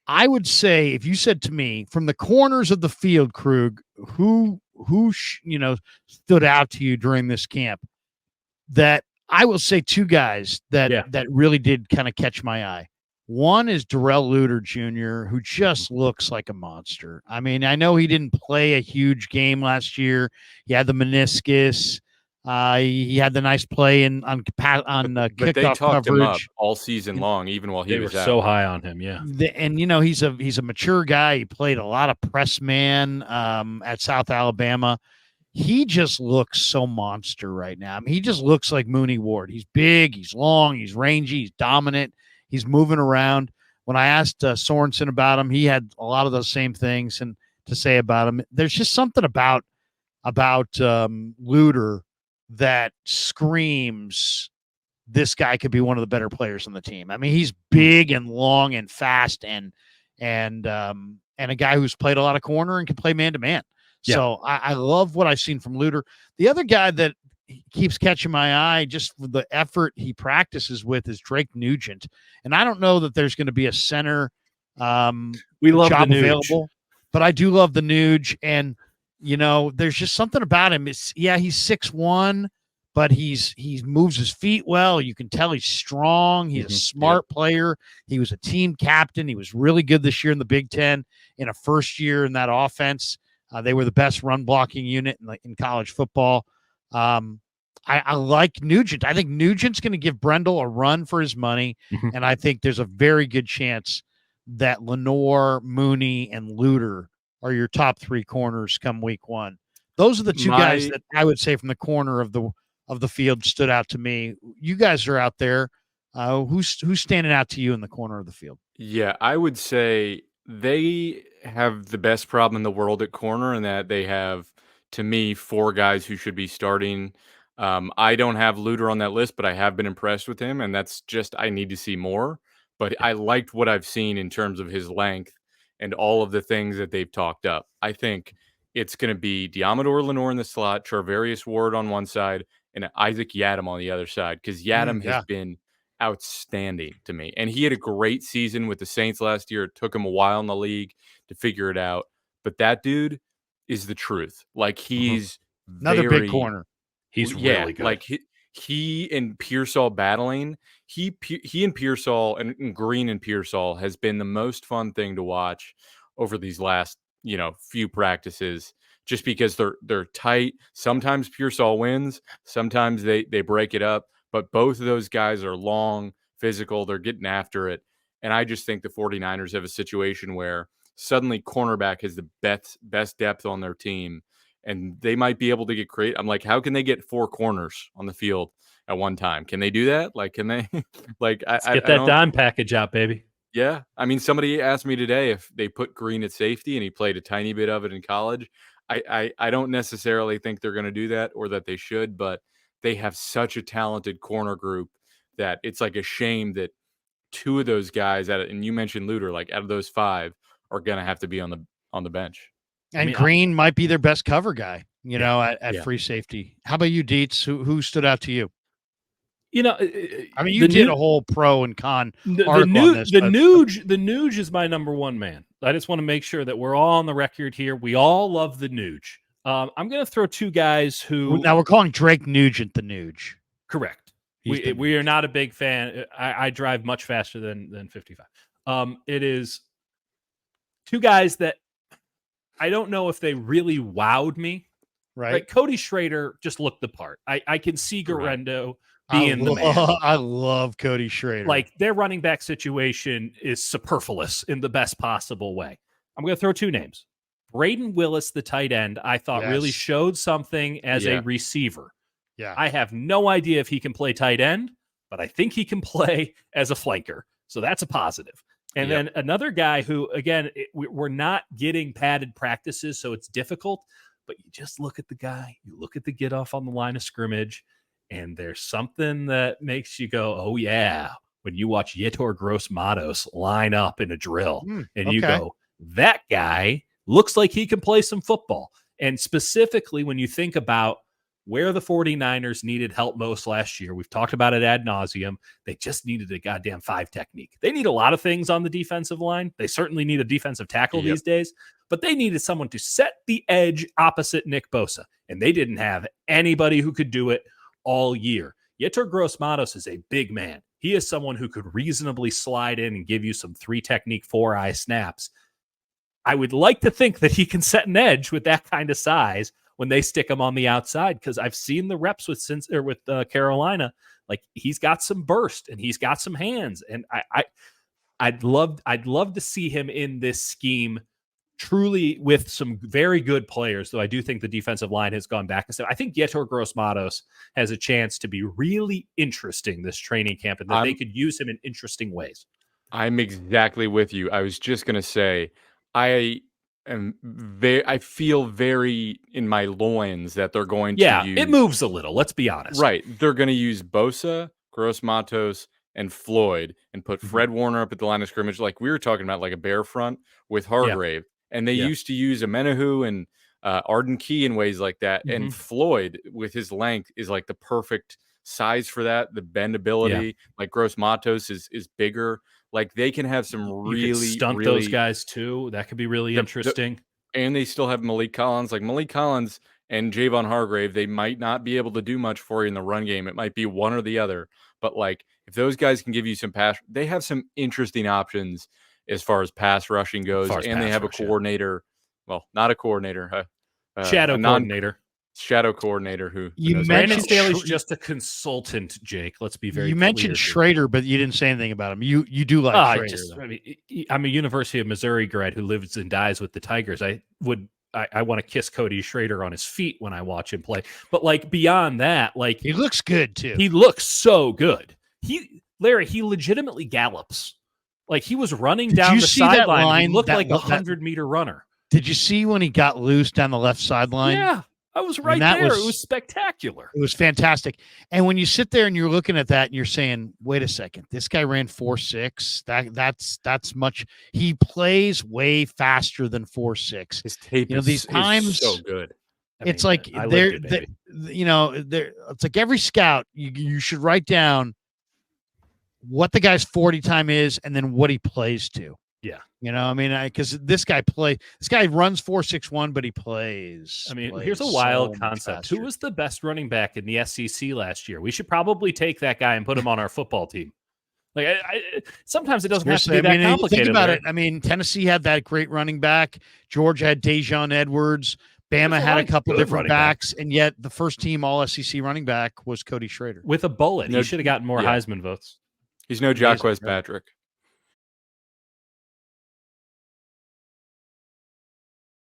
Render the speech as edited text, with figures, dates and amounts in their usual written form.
I would say if you said to me from the corners of the field, Krug, who stood out to you during this camp, that I will say two guys that really did kind of catch my eye. One is Darrell Luter Jr., who just looks like a monster. I mean, I know he didn't play a huge game last year. He had the meniscus. He had the nice play on but they kickoff talked him up coverage all season long, even while he was out. They were so high on him, yeah. And he's a mature guy. He played a lot of press man at South Alabama. He just looks so monster right now. I mean, he just looks like Mooney Ward. He's big, he's long, he's rangy, he's dominant, he's moving around. When I asked Sorensen about him, he had a lot of those same things and to say about him. There's just something about Luter that screams this guy could be one of the better players on the team. I mean, he's big and long and fast and a guy who's played a lot of corner and can play man to man. So I love what I've seen from Luter. The other guy that keeps catching my eye just for the effort he practices with is Drake Nugent. And I don't know that there's going to be a center we love job the available, but I do love the Nuge. And, there's just something about him. He's 6'1", but he moves his feet well. You can tell he's strong. He's a smart player. He was a team captain. He was really good this year in the Big Ten in a first year in that offense. They were the best run blocking unit in college football. I like Nugent. I think Nugent's going to give Brendel a run for his money, and I think there's a very good chance that Lenore, Mooney, and Luter are your top three corners come week one. Those are the two guys that I would say from the corner of the field stood out to me. You guys are out there. Who's standing out to you in the corner of the field? Yeah, I would say they have the best problem in the world at corner, and that they have, to me, four guys who should be starting. I don't have Luter on that list, but I have been impressed with him, and that's just I need to see more. But I liked what I've seen in terms of his length and all of the things that they've talked up. I think it's going to be Diamador Lenore in the slot, Charvarius Ward on one side, and Isaac Yiadom on the other side, because Yiadom has been outstanding to me. And he had a great season with the Saints last year. It took him a while in the league to figure it out. But that dude is the truth. Like, he's another big corner. He's really good. Like, he and Pearsall battling. He and Pearsall and Green and Pearsall has been the most fun thing to watch over these last, few practices, just because they're tight. Sometimes Pearsall wins. Sometimes they break it up. But both of those guys are long, physical. They're getting after it. And I just think the 49ers have a situation where suddenly cornerback has the best depth on their team, and they might be able to get creative. I'm like, how can they get four corners on the field at one time? Can they do that? Like, can they get that dime package out, baby? Yeah. I mean, somebody asked me today if they put Green at safety, and he played a tiny bit of it in college. I don't necessarily think they're going to do that, or that they should, but they have such a talented corner group that it's like a shame that two of those guys, and you mentioned Luter, like out of those five, are going to have to be on the bench. And Green might be their best cover guy, at free safety. How about you, Dietz? Who stood out to you? I mean, you did a whole pro and con article on this. The Nuge is my number one man. I just want to make sure that we're all on the record here. We all love the Nuge. I'm going to throw two guys who... Now, we're calling Drake Nugent the Nuge. Correct. We are not a big fan. I drive much faster than 55. It is two guys that I don't know if they really wowed me. Right. Cody Schrader just looked the part. I can see Garendo being the man. I love Cody Schrader. Like, their running back situation is superfluous in the best possible way. I'm going to throw two names. Braden Willis, the tight end, I thought really showed something as a receiver. Yeah. I have no idea if he can play tight end, but I think he can play as a flanker. So that's a positive. And then another guy who, again, we're not getting padded practices, so it's difficult. But you just look at the guy, you look at the get off on the line of scrimmage, and there's something that makes you go, oh, yeah, when you watch Yetur Gross-Matos line up in a drill, and you go, that guy looks like he can play some football. And specifically, when you think about where the 49ers needed help most last year. We've talked about it ad nauseum. They just needed a goddamn 5 technique. They need a lot of things on the defensive line. They certainly need a defensive tackle these days, but they needed someone to set the edge opposite Nick Bosa, and they didn't have anybody who could do it all year. Yetur Gross-Matos is a big man. He is someone who could reasonably slide in and give you some 3 technique, 4-eye snaps. I would like to think that he can set an edge with that kind of size when they stick him on the outside, because I've seen the reps with Carolina. Like, he's got some burst and he's got some hands, and I'd love to see him in this scheme, truly with some very good players. Though I do think the defensive line has gone back and said, I think Yetur Gross-Matos has a chance to be really interesting this training camp, and that they could use him in interesting ways. I'm exactly with you. I was just gonna say, I feel very in my loins that they're going to use... it moves a little, let's be honest. Right. They're going to use Bosa, Gross-Matos, and Floyd, and put Fred Warner up at the line of scrimmage, like we were talking about, like a bear front with Hargrave. And they used to use Amenahu and Arden Key in ways like that. And Floyd, with his length, is like the perfect size for that. The bendability, like Gross-Matos is bigger. Like, they can have some really stunt those guys too. That could be really interesting. And they still have Malik Collins. Like, Malik Collins and Javon Hargrave, they might not be able to do much for you in the run game. It might be one or the other. But, like, if those guys can give you some pass, they have some interesting options as far as pass rushing goes. And they have a coordinator. Well, not a coordinator. Shadow coordinator. Shadow coordinator who Brandon Staley's just a consultant, Jake. Let's be very clear. You mentioned Schrader, but you didn't say anything about him. You do like Schrader. I'm a University of Missouri grad who lives and dies with the Tigers. I want to kiss Cody Schrader on his feet when I watch him play. But, like, beyond that, like, he looks good too. He looks so good. He legitimately gallops. Like, he was running down the sideline. He looked like a 100-meter runner. Did you see when he got loose down the left sideline? Yeah. I was right there. It was spectacular. It was fantastic. And when you sit there and you're looking at that and you're saying, wait a second, this guy ran 4.6. That's much. He plays way faster than 4.6. His tape these times is so good. It's like it's like every scout, you should write down what the guy's 40 time is and then what he plays to. Yeah. Because this guy runs 4.61, but he plays. Here's a wild concept. Who was the best running back in the SEC last year? We should probably take that guy and put him on our football team. Like, sometimes it doesn't have to be that complicated. Think about it. Tennessee had that great running back. Georgia had Dejon Edwards. Bama had a couple different backs, and yet the first team all SEC running back was Cody Schrader. With a bullet. He should have gotten more Heisman votes. He's no Jacquez Patrick.